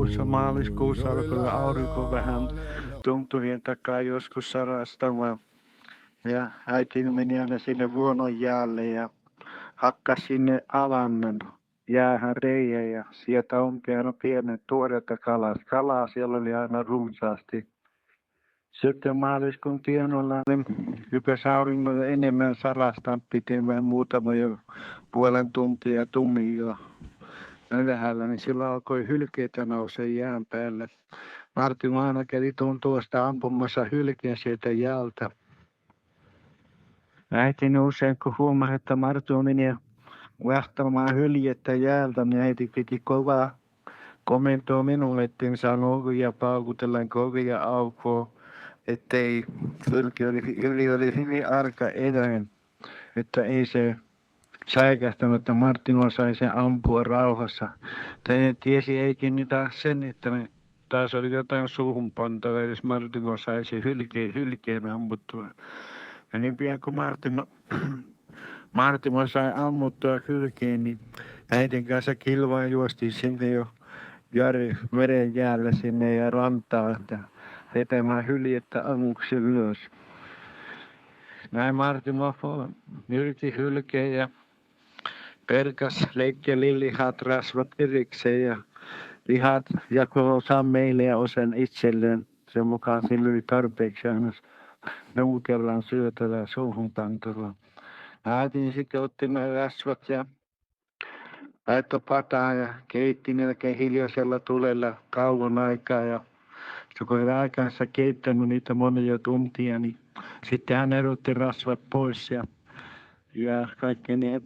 heinäkuussa, maaliskuussa alkoi aurinko vähän tuntuvien takaa joskus sarastamaan. Ja äitini meni aina sinne vuononjäälle ja hakkasi sinne avannon jäähän reijän ja sieltä onkin aina pienet tuoretta kalaa siellä oli aina runsaasti. Sitten maaliskuun tienoilla hypäsi auringolla enemmän sarastaan pitemään muutama jo puolen tuntia tummia ylhäällä, niin silloin alkoi hylkeitä nousee jään päälle. Martti Maana kävi tuosta ampumassa hylkeen sieltä jäältä. Äitini usein kun huomasi, että Marttu meni vahtamaan hyljettä jäältä, niin äiti piti kovaa komentoa minulle, etten saanut ovia paukutellen kovia aukoa, ettei hylje oli hyvin arka eläin, että ei se säikähtänyt, että Marttino sai sen ampua rauhassa. Tai tiesi eikin niitä sen, että ne taas oli jotain suuhunpantavaa, jos Marttino sai sen hylkeen ammuttua. Ja niin pian kun Marttino sai ammuttua hylkeen, niin äitin kanssa kilvaan juostiin sinne jo meren jäällä sinne ja rantaan, että vetämään hyljettä ammuksi ylös. Näin Marttino yriti hylkeen ja perkas leikki lihat rasvat erikseen ja lihat jakoi osan meille ja osan itselleen. Sen mukaan sillä oli tarpeeksi aina nuukellaan syötävää suuhun pantavaa. Äitini sitten otti ne rasvat ja laittoi pataan ja keitti ne hiljaisella tulella kauan aikaa. Ja kun oli aikansa keittänyt niitä monia tuntia, niin sitten hän erotti rasvat pois ja kaikki ne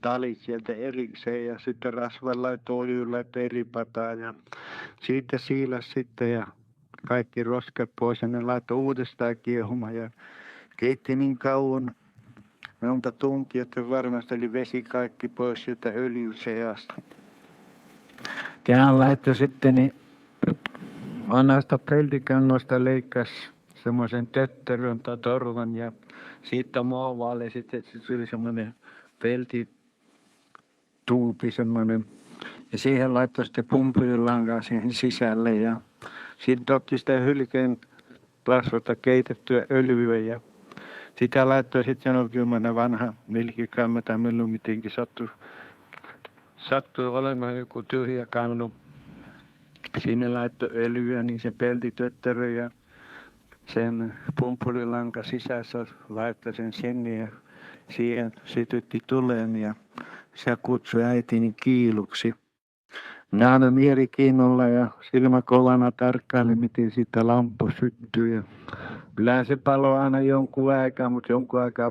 talit sieltä erikseen ja sitten rasvan laittoi öljyllä eri pataan ja siitä siilas sitten ja kaikki roskat pois ja ne laittoi uudestaan kiehumaan ja keitti niin kauan monta tuntia, että varmasti oli vesi kaikki pois sieltä öljyn seasta. Ja hän laittoi sitten niin vanhasta peltikannosta leikkasi semmoisen tötterön tai torvan ja siitä muovaalle sitten tuli semmoinen peltituupi semmoinen. Ja siihen laittoi sitten pumpulilankaa siihen sisälle ja sitten otti sitä hylkeen rasvasta keitettyä öljyä ja sitä laittoi sitten jokin vanha nilkkikamma tai milloin mitenkin sattui olemaan joku tyhjä kannu. Sinne laittoi öljyä, niin se peltitötterö ja sen pumpulilanka sisässä laittoi sen sinne ja siihen sytytti tuleen ja se kutsui äitini kiiluksi. Minä aina mielenkiinnolla ja silmäkovana tarkkailin, miten siitä lamppu syttyy. Ja kyllähän se paloi aina jonkun aikaa, mutta jonkun aikaa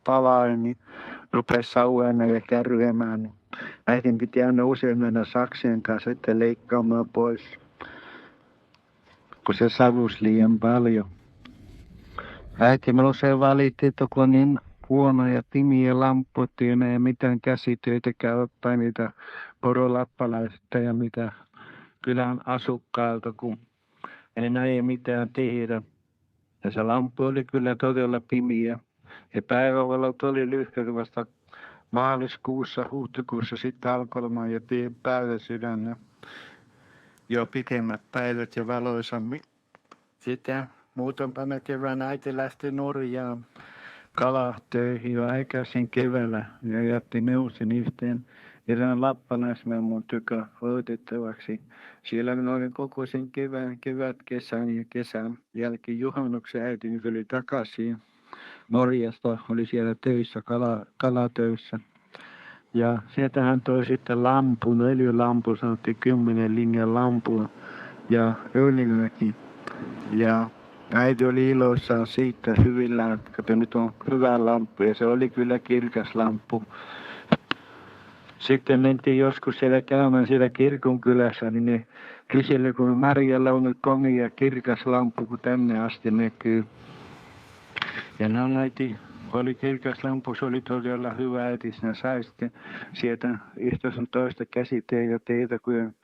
palaa, niin rupesi sauena ja kärryämään. Niin äitin piti aina usein mennä saksien kanssa sitten leikkaamaan pois, kun se savusi liian paljon. Äiti minulla usein valitti, että kun on niin huono ja pimiä lamput, ei enää mitään käsitöitäkään ottaa niitä porolappalaisista ja mitä kylän asukkailta, kun ei näe mitään tehdä. Ja se lamppu oli kyllä todella pimiä. Ja päivävalot oli lyhyt vasta maaliskuussa, huhtikuussa sitten alkoi olemaan jo päiväsydän jo pitemmät päivät ja valoisammin. Sitten muutampana keväänä äiti lähti Norjaan kalatöihin jo aikaisin keväällä ja jätti neusin yhteen erään lappalaismemmon tykö hoitettavaksi. Siellä minä olin koko sen kesän ja kesän jälkeen juhannuksen äitini tuli takaisin Norjasta, oli siellä töissä, kalatöissä. Ja sieltä hän toi sitten lampun, öljylampu, sanottiin 10 linjan lampua ja öljyäkin. Ja äiti oli iloissaan siitä hyvillään, että nyt on hyvä lamppu ja se oli kyllä kirkas lamppu. Sitten mentiin joskus siellä käymään siellä kirkon kylässä, niin ne kyseli, kun Marjalla on nyt komia kirkas lamppu, kun tänne asti näkyy. Ja äiti oli kirkas lamppu, se oli todella hyvä äiti, sinä sai sitten sieltä yhtä sun toista käsiteitä, kun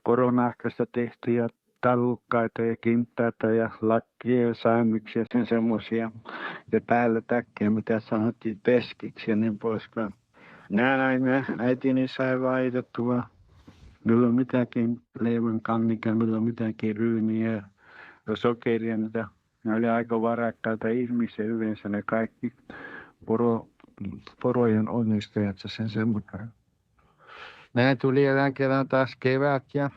poronahkasta tehtyjä tallukkaita ja kintaita ja lakkia ja säämyksiä ja semmoisia. Ja päällä täkkiä, mitä sanottiin peskiksi ja niin poispäin. Näin äitini sai vaihdettua Milloin mitäkin leivän kannikaa, milloin mitäkin ryyniä ja sokeria. Ne oli aika varakkaita ihmisiä yleensä ne kaikki porojen onnistajat ja sen semmoinen. Näin tuli erään kerran taas kevät ja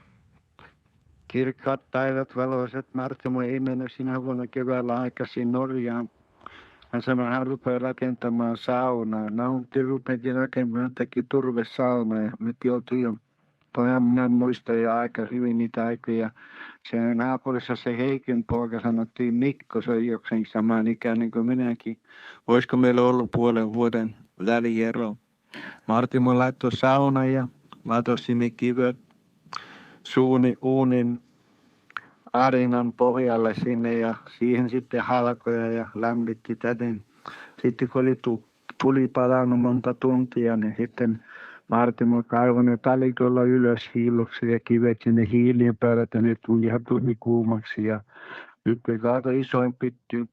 kirkkaat päivät valoiset. Marttimo ei mennä sinä vuonna keväällä aikaisin Norjaan. Hän sanoi, hän rupeaa rakentamaan saunaa. No, rupeakin rakentamaan, teki turvesaunaa ja me oltiin jo. Minä muistan jo aika hyvin niitä aikoja. Se naapurissa se Heikin poika sanottiin Mikko, se on jokseenkin samaan ikäinen kuin minäkin. Olisiko meillä ollut puolen vuoden väliero? Marttimo laittoi saunan ja laittoi sinne kivet uunin arinan pohjalle sinne ja siihen sitten halkoja ja lämmitti täten. Sitten kun oli tuli palannut monta tuntia, niin sitten Marttimo kaivoi ne talikolla ylös hiiluksi ja kivet sinne hiilien päälle, että ne tuli ihan kuumaksi. Ja nyt me kaatoi isoin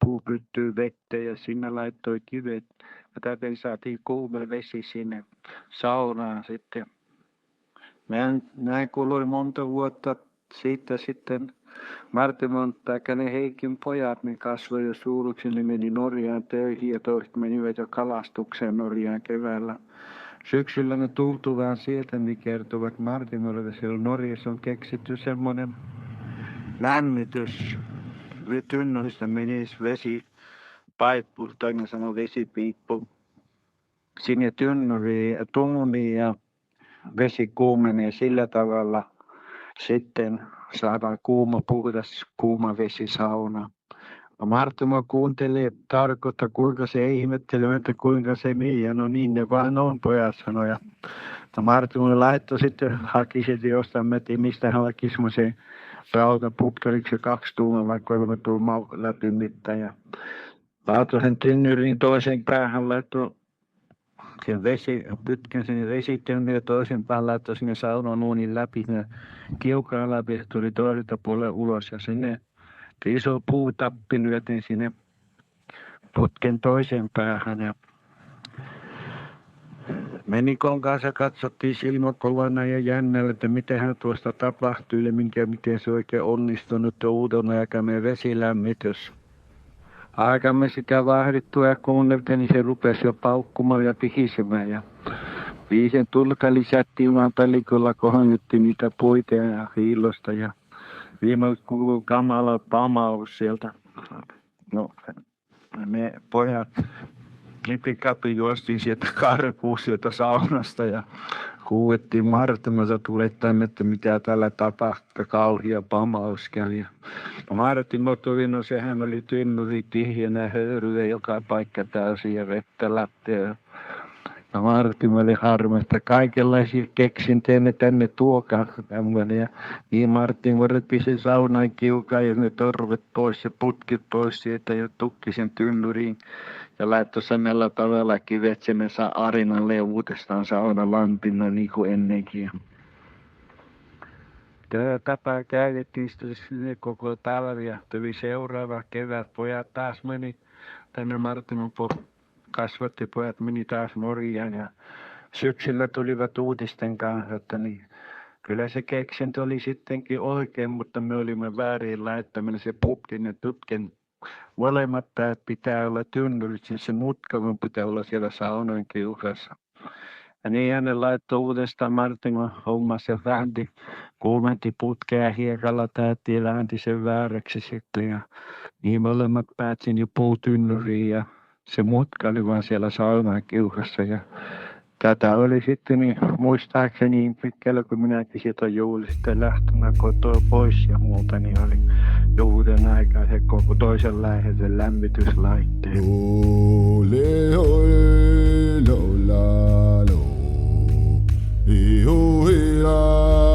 puupyttyyn vettä ja sinne laittoi kivet. Ja täten saatiin kuuma vesi sinne saunaan sitten. Näin kului monta vuotta siitä sitten. Marttimon tai ne Heikin pojat, ne kasvoi jo suuruksi, ne meni Norjaan töihin ja toiset menivät jo kalastukseen Norjaan keväällä. Syksyllä ne tultuvaan sieltä, niin kertovat Marttimolle, että siellä Norjassa on keksitty semmoinen lämmitys. Tynnurista menisi vesipaippu, toinen sanoo vesipiippu. Sinne tynnuriin ja tunniin ja vesi kuumenee sillä tavalla. Sitten saadaan puhdas kuuma vesisauna. Marttimo kuuntelee tarkoittaa, kuinka se ihmettelee, että kuinka se mii. No niin, ne vaan on, pojat sanoi. Ja Marttimo laittoi sitten, haki sitten jostain, mistä hän haki semmoisen rautaputken, oliko se 2 tuumaa vai 3 tuumaa läpi mittaan. Ja laittoi sen tynnyrin toisen päähän, laittoi sen pytkän sinne vesitynnyrin ja toisen päähän laittoi sinne saunan uunin läpi, sinne kiukaan läpi, se tuli toiselta puolelle ulos ja sinne iso puutappi lyötiin sinne putken toiseen päähän ja Menikon kanssa katsottiin silmäkovana ja jännällä, että mitenhän tuosta tapahtuu ja miten se oikein onnistunut uuden aikamme vesilämmitys. Aikamme sitä vaihdettua ja kuunneltiin, niin se rupesi jo paukkumaan ja pihisemään ja viisen tulka lisättiin vaan pelikolla, kohonnettiin niitä puita ja hiilosta ja viimeksi kuului kamala pamaus sieltä. No, me pojat kipikapi juostiin sieltä karkuun sieltä saunasta ja huuettiin Marttimolta tulettamme, että mitä tällä tapahtui, kauhia pamaus kävi. Marttimo tuli, no sehän oli tynnuri tyhjänä, höyryä joka paikka täysin ja vettä lähtee. Ja Marttimo oli harmi, että kaikenlaisia keksintöjä tänne tuokaa tämmöinen. Ja niin Marttimo repisi saunan kiukaan ja ne torvet pois ja putkit pois sieltä ja tukki sen tynnuriin. Ja laittoi samalla tavalla kivet sinne arinan leuvuudestaan saunan lampina niin kuin ennenkin. Tätä tapaa käytettiin sitten koko talvi ja tuli seuraava kevät. Pojat taas meni tänne Marttimon kasvattipojat meni taas Norjaan ja syksyllä tulivat uutisten kanssa, että niin, kyllä se keksintö oli sittenkin oikein, mutta me olimme väärin laittaminen se putkin ja tutken. Molemmat päät pitää olla tynnyrit, siis se mutkavan pitää olla siellä saunan kiukaassa. Ja niin hänen laittoi uudestaan Marttimon hommas ja kuumenti putkea hiekalla täytti ja läänti sen vääräksi sitten. Ja niin molemmat päät sinne puutynnyriin ja se mutka oli vaan siellä saunan kiukaassa. Ja tätä oli sitten niin, muistaakseni niin pitkällä, kun minäkin sieltä juhlista lähtemään kotoa pois ja muuta, niin oli juhuden aikaa se koko toisenlaisen lämmityslaitteen. Ole, ole, lola, lo, iho, ila.